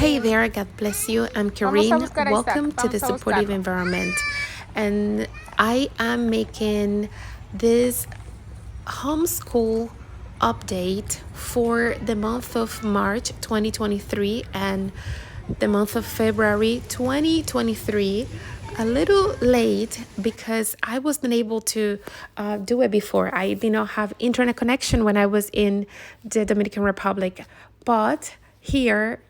Hey there, God bless you. I'm Vamos a Karine. buscar a Isaac, Welcome to the vamos a supportive buscarlo. environment. And I am making this homeschool update for the month of March 2023 and the month of February 2023. A little late because I wasn't able to do it before. I did not have internet connection when I was in the Dominican Republic. But here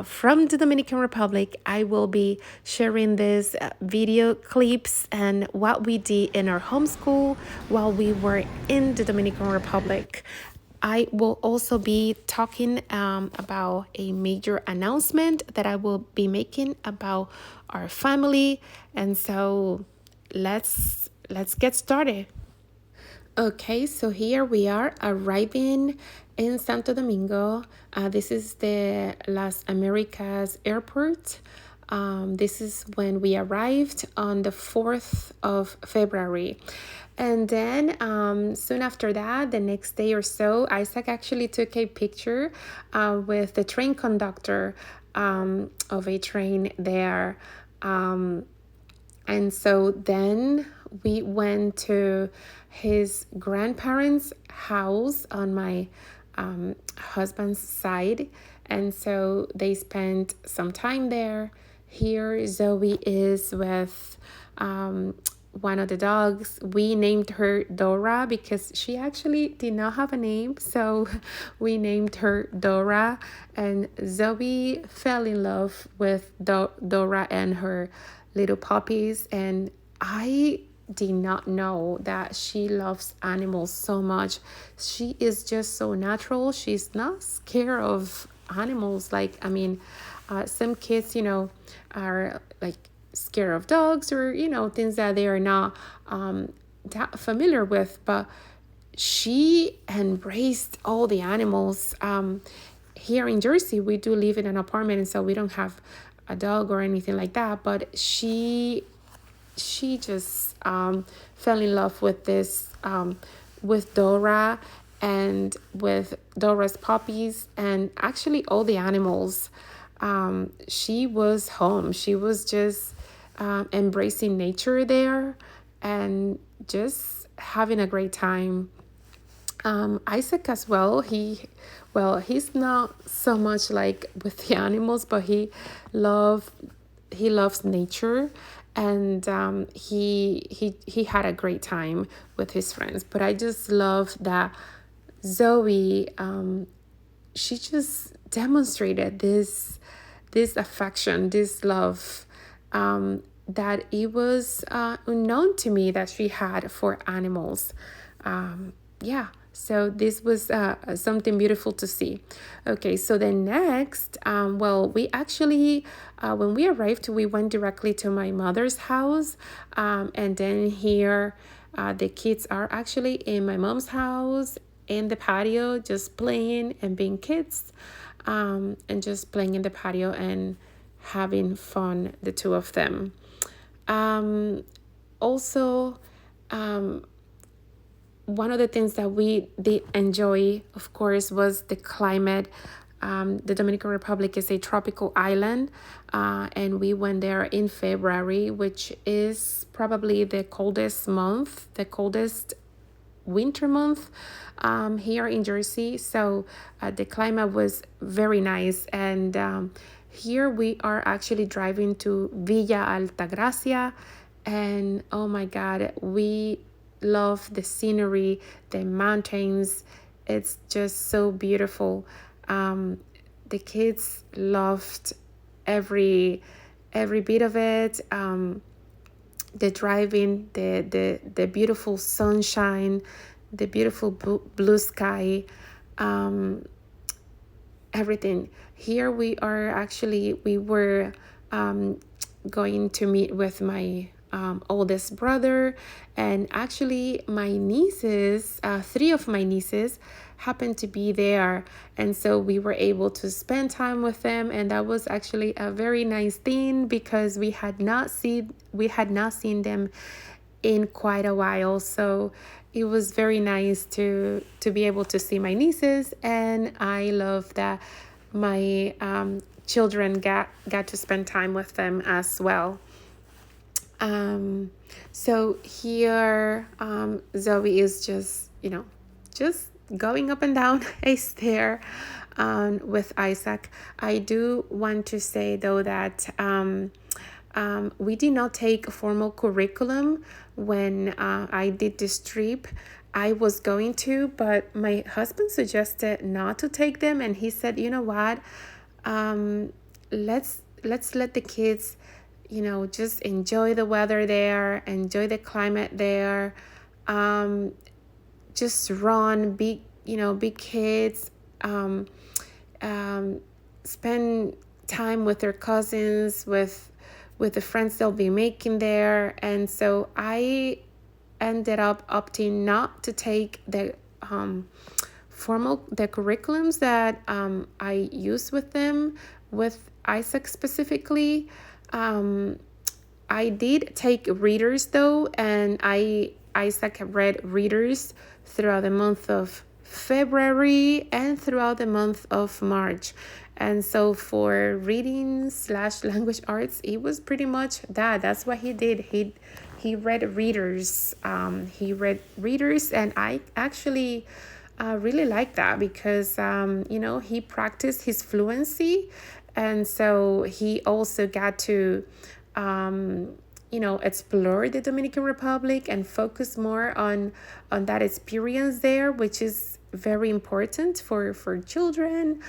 from the Dominican Republic, I will be sharing these video clips and what we did in our homeschool while we were in the Dominican Republic. I will also be talking about a major announcement that I will be making about our family, and so let's get started. Okay, so here we are arriving in Santo Domingo. This is the Las Americas airport. This is when we arrived on the 4th of February. And then soon after that, the next day or so, Isaac actually took a picture with the train conductor of a train there. And so then we went to his grandparents' house on my husband's side. And so they spent some time there. Here, Zoe is with one of the dogs. We named her Dora because she actually did not have a name. So we named her Dora. And Zoe fell in love with Dora and her little puppies. And I did not know that she loves animals so much. She is just so natural. She's not scared of animals. Some kids, are like scared of dogs or, things that they are not that familiar with. But she embraced all the animals. Here in Jersey, we do live in an apartment, and so we don't have a dog or anything like that. But she just fell in love with this with Dora and with Dora's puppies and actually all the animals. She was home. She was just embracing nature there and just having a great time. Isaac as well, he's not so much like with the animals, but he loves nature, and he had a great time with his friends. But I just love that Zoe, she just demonstrated this affection, this love, that it was unknown to me that she had for animals. So this was something beautiful to see. Okay, so then next, we actually, when we arrived, we went directly to my mother's house. And then here, the kids are actually in my mom's house in the patio, just playing and being kids, and just playing in the patio and having fun, the two of them. Also, one of the things that we did enjoy, of course, was the climate. The Dominican Republic is a tropical island, and we went there in February, which is probably the coldest winter month here in Jersey. So the climate was very nice. And here we are actually driving to Villa Altagracia. And oh my God, we love the scenery, the mountains. It's just so beautiful. The kids loved every bit of it. The driving, the beautiful sunshine, the beautiful blue sky, everything. Here we were going to meet with my oldest brother, and actually my nieces, three of my nieces happened to be there, and so we were able to spend time with them, and that was actually a very nice thing because we had not seen them in quite a while. So it was very nice to be able to see my nieces, and I love that my children got to spend time with them as well. So here, Zoe is just, just going up and down a stair with Isaac. I do want to say, though, that we did not take a formal curriculum when I did this trip. I was going to, but my husband suggested not to take them, and he said, you know what, let's let the kids, just enjoy the weather there, enjoy the climate there, just run, be kids, spend time with their cousins, with the friends they'll be making there. And so I ended up opting not to take the curriculums that I use with them, with Isaac specifically. I did take readers though, and Isaac read readers throughout the month of February and throughout the month of March. And so for reading / language arts, it was pretty much that. That's what he did. He read readers. And I actually really like that because he practiced his fluency, and so he also got to explore the Dominican Republic and focus more on that experience there, which is very important for children,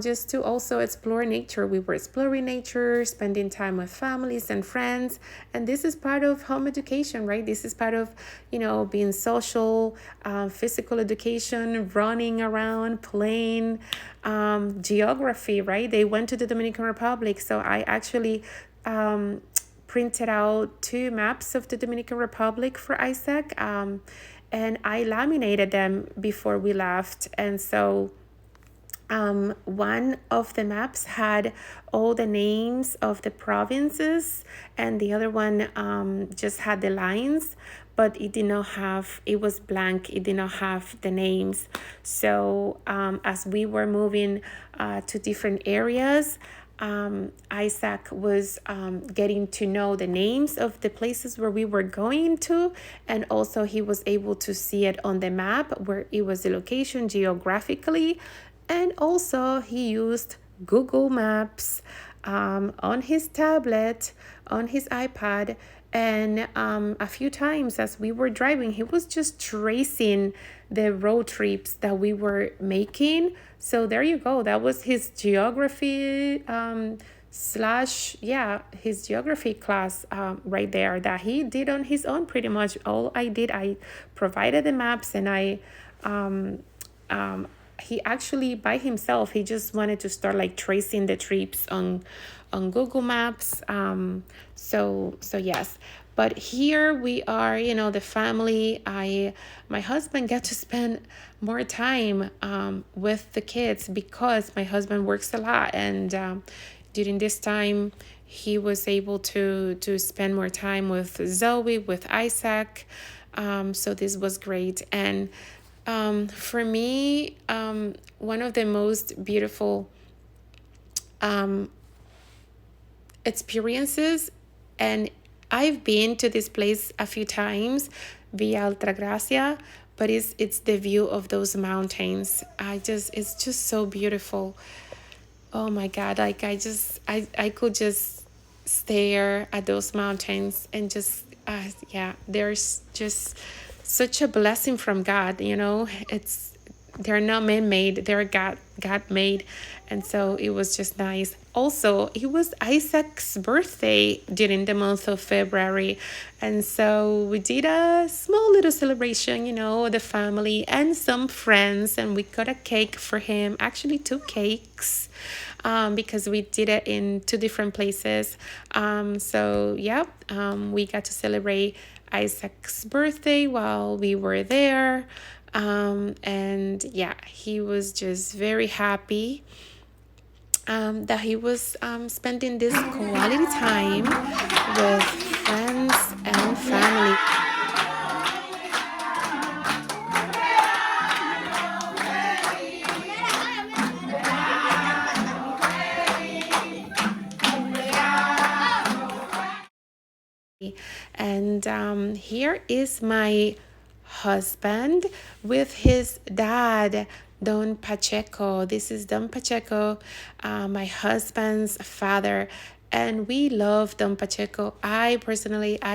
just to also explore nature. We were exploring nature, spending time with families and friends, and this is part of home education, right? This is part of being social, physical education, running around, playing, geography, right? They went to the Dominican Republic, so I actually printed out 2 maps of the Dominican Republic for Isaac, and I laminated them before we left. And so one of the maps had all the names of the provinces, and the other one just had the lines, but it was blank. It did not have the names. So as we were moving to different areas, Isaac was getting to know the names of the places where we were going to, and also he was able to see it on the map where it was the location geographically, and also he used Google Maps on his tablet, on his iPad, and a few times as we were driving, he was just tracing the road trips that we were making. So there you go. That was his geography his geography class right there that he did on his own pretty much. All I did, I provided the maps, and he actually by himself, he just wanted to start like tracing the trips on Google Maps. So yes. But here we are, the family. My husband got to spend more time with the kids because my husband works a lot, and during this time he was able to spend more time with Zoe, with Isaac. So this was great. And for me, one of the most beautiful experiences, and I've been to this place a few times, Villa Altagracia, but it's the view of those mountains. It's just so beautiful. Oh my God, like I could just stare at those mountains and just there's just such a blessing from God. They're not man-made, they're God made. And so it was just nice. Also, it was Isaac's birthday during the month of February, and so we did a small little celebration, the family and some friends, and we got a cake for him, actually 2 cakes, because we did it in 2 different places. We got to celebrate Isaac's birthday while we were there. He was just very happy that he was spending this quality time with friends and family. And here is my husband with his dad, Don Pacheco. This is Don Pacheco, my husband's father. And we love Don Pacheco. I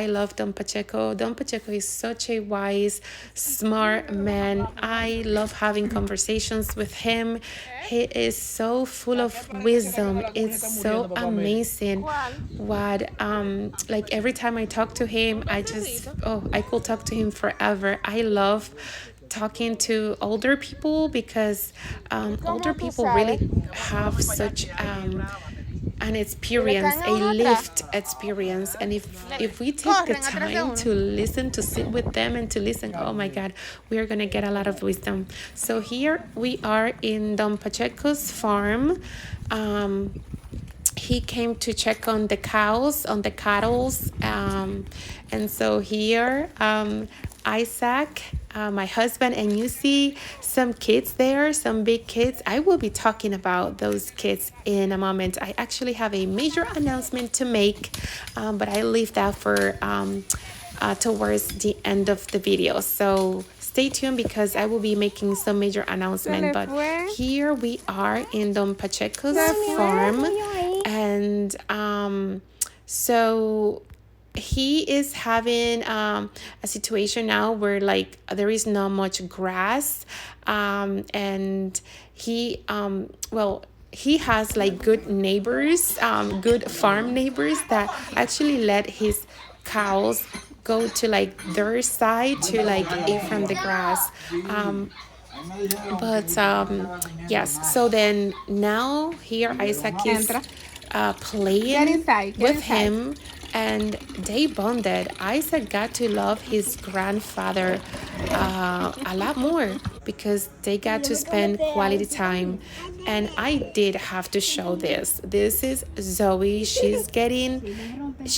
love Don Pacheco. Don Pacheco is such a wise, smart man. I love having conversations with him. He is so full of wisdom. It's so amazing what like every time I talk to him, I could talk to him forever. I love talking to older people because older people really have such an experience, a lived experience. And if we take the time to listen, to sit with them and to listen, oh my God, we are going to get a lot of wisdom. So here we are in Don Pacheco's farm. He came to check on the cows, on the cattle. And so here, Isaac, my husband, and you see some kids there, some big kids. I will be talking about those kids in a moment. I actually have a major announcement to make, but I leave that for towards the end of the video. So stay tuned because I will be making some major announcement. But here we are in Don Pacheco's farm. And so he is having a situation now where like there is not much grass, and he he has like good neighbors, good farm neighbors that actually let his cows go to like their side to like eat from the grass. But yes, so then now here Isaac is playing with him, and they bonded. Isaac got to love his grandfather a lot more because they got to spend quality time. And I did have to show this. This is Zoe. She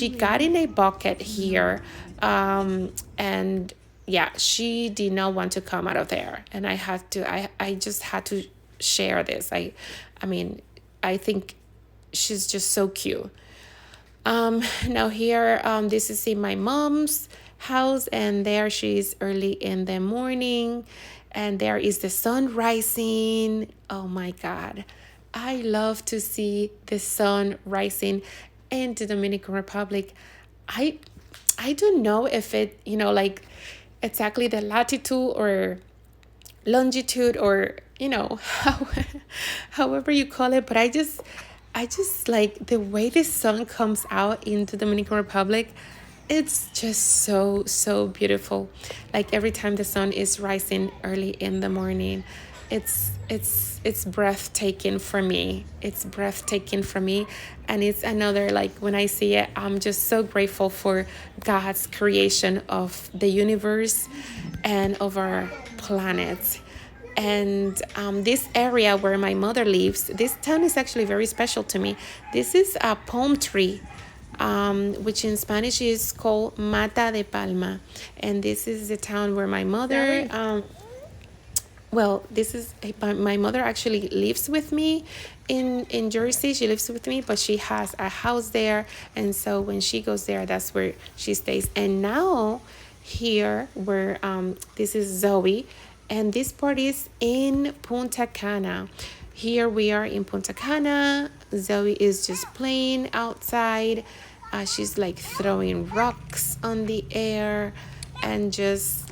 got in a bucket here, and yeah, she did not want to come out of there, and I just had to share this. I mean, I think she's just so cute. Now here, this is in my mom's house, and there she is early in the morning, and there is the sun rising. Oh my God, I love to see the sun rising in the Dominican Republic. I don't know if it, like exactly the latitude or longitude or however you call it, but I just like the way the sun comes out into Dominican Republic. It's just so beautiful. Like every time the sun is rising early in the morning, it's breathtaking for me. It's breathtaking for me. And it's another, like when I see it, I'm just so grateful for God's creation of the universe and of our planet. And this area where my mother lives, this town is actually very special to me. This is a palm tree, which in Spanish is called Mata de Palma. And this is the town where my mother, my mother actually lives with me in Jersey. She lives with me, but she has a house there. And so when she goes there, that's where she stays. And now here where, this is Zoe, and this part is in Punta Cana. Here we are in Punta Cana. Zoe is just playing outside. She's like throwing rocks on the air and just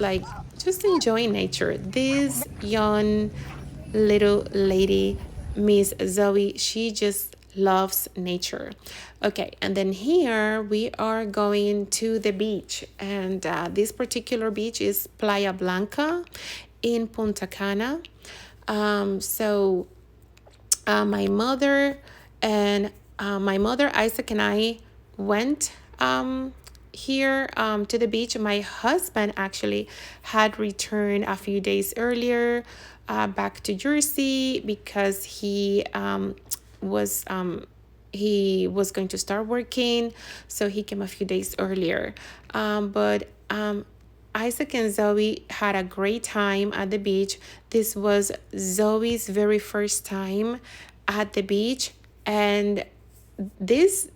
enjoying nature. This young little lady, Miss Zoe, she just loves nature. Okay, and then here we are going to the beach, and this particular beach is Playa Blanca in Punta Cana. So my mother, Isaac, and I went here to the beach. My husband actually had returned a few days earlier back to Jersey because he was going to start working, so he came a few days earlier. But Isaac and Zoe had a great time at the beach. This was Zoe's very first time at the beach, and this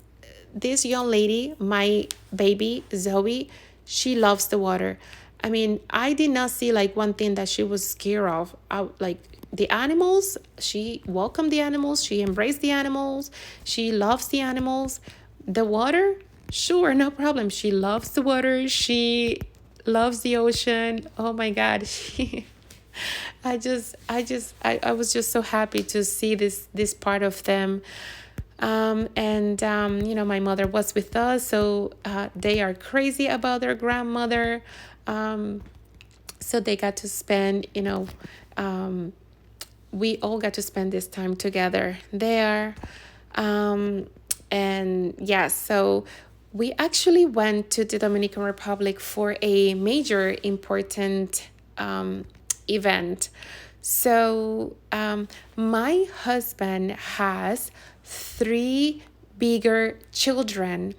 this young lady, my baby Zoe, she loves the water. I mean, I did not see like one thing that she was scared of. Like the animals, she welcomed the animals, she embraced the animals, she loves the animals. The water, sure, no problem. She loves the water. She loves the ocean. Oh my God, she. I was just so happy to see this part of them. My mother was with us, so they are crazy about their grandmother. So they got to spend, we all got to spend this time together there. Um, and yeah, so we actually went to the Dominican Republic for a major important event. So my husband has three bigger children.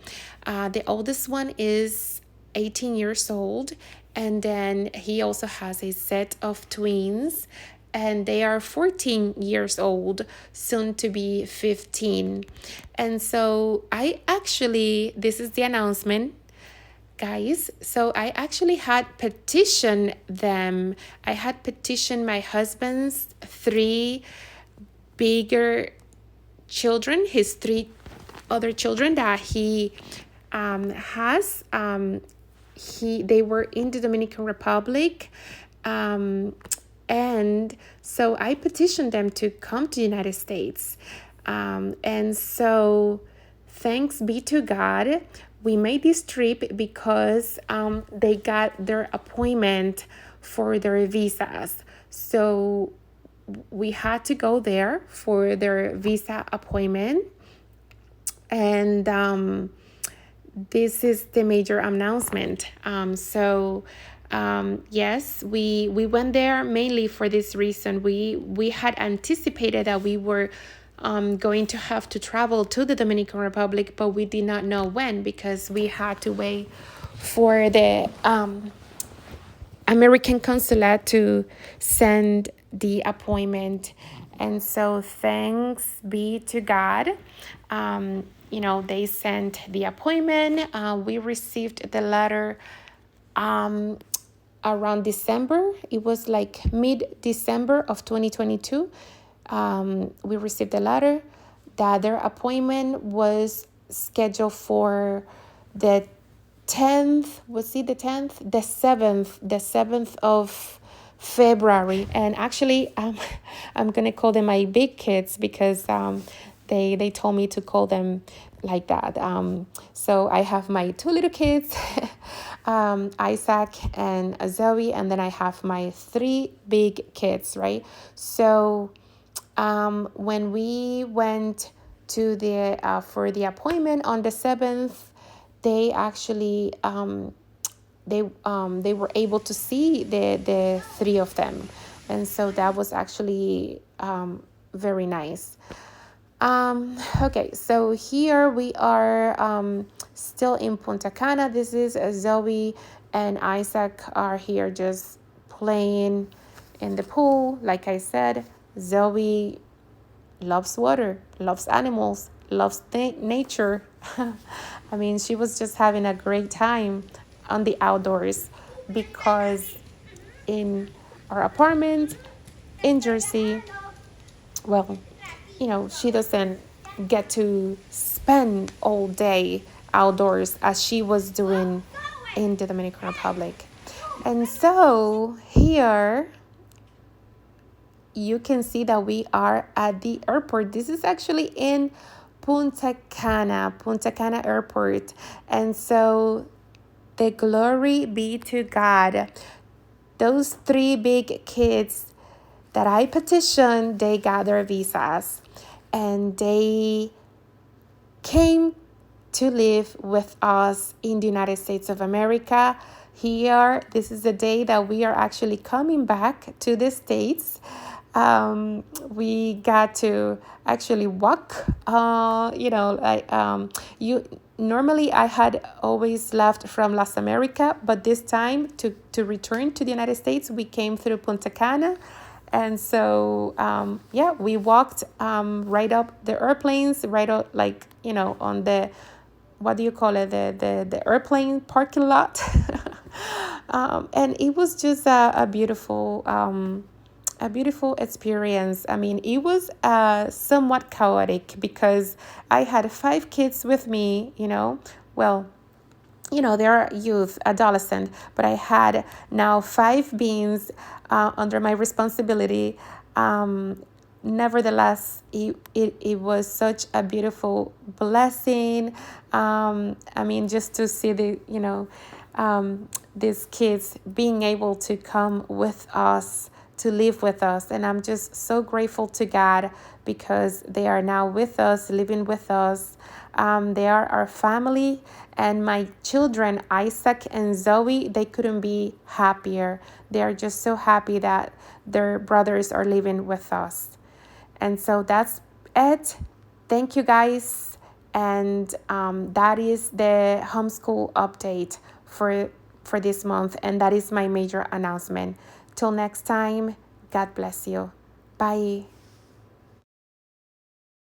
The oldest one is 18 years old, and then he also has a set of twins, and they are 14 years old, soon to be 15. And so this is the announcement, guys. So I actually had petitioned them. I had petitioned my husband's three bigger children, his three other children that he has. They were in the Dominican Republic. And so I petitioned them to come to the United States. And so thanks be to God, we made this trip because they got their appointment for their visas. So we had to go there for their visa appointment. And this is the major announcement. Yes, we went there mainly for this reason. We had anticipated that we were going to have to travel to the Dominican Republic, but we did not know when, because we had to wait for the American consulate to send the appointment. And so thanks be to God, they sent the appointment. We received the letter around December. It was like mid-December of 2022. We received a letter that their appointment was scheduled for the 10th. Was it the 10th? The 7th of February. And actually, I'm gonna call them my big kids because they told me to call them like that. So I have my two little kids, Isaac and Zoe, and then I have my three big kids, right? So when we went to the for the appointment on the 7th, they actually they were able to see the three of them, and so that was actually very nice. Okay, so here we are still in Punta Cana. This is Zoe and Isaac are here just playing in the pool. Like I said, Zoe loves water, loves animals, loves nature. I mean, she was just having a great time on the outdoors because in our apartment in Jersey, well, she doesn't get to spend all day outdoors as she was doing in the Dominican Republic. And so here you can see that we are at the airport. This is actually in Punta Cana Airport. And so the glory be to God. Those three big kids that I petitioned, they got their visas and they came to live with us in the United States of America. Here, this is the day that we are actually coming back to the States. We got to actually walk, normally I had always left from Las America, but this time to return to the United States, we came through Punta Cana. And so, we walked right up the airplanes, right up, on the what do you call it, the airplane parking lot. And it was just a beautiful experience. I mean, it was somewhat chaotic because I had 5 kids with me, well, they're youth, adolescent, but I had now 5 beings under my responsibility. Nevertheless, it was such a beautiful blessing. I mean, just to see these kids being able to come with us, to live with us. And I'm just so grateful to God because they are now with us, living with us. They are our family, and my children, Isaac and Zoe, they couldn't be happier. They are just so happy that their brothers are living with us. And so that's it. Thank you, guys. And that is the homeschool update for this month. And that is my major announcement. Till next time, God bless you. Bye.